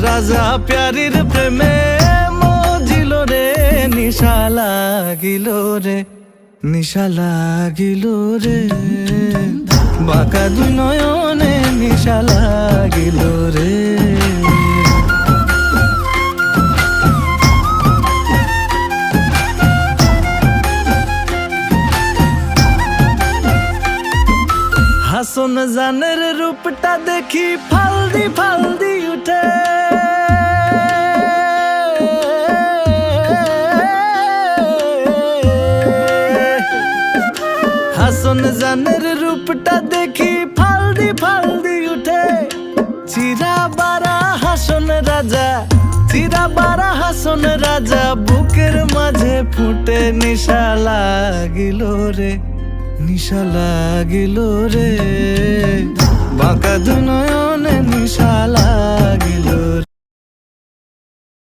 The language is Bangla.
রাজা প্যারির প্রেমে মজিল রে, নিশা লাগিল রে, নিশা লাগিল রে, বাঁকা দুই নয়নে নিশা লাগিল রে। হাসন জানের রূপটা দেখি ফালদি ফালদি উঠে, হাসন জানের রূপটা দেখি ফালদি ফালদি উঠে। চিরা বারা হাসন রাজা, চিরা বারা হাসন রাজা, বুকের মাঝে ফুটে নিশা লাগিল রে, নিশা লাগিল রে, বাঁকা দুই নয়নে নিশা লাগিল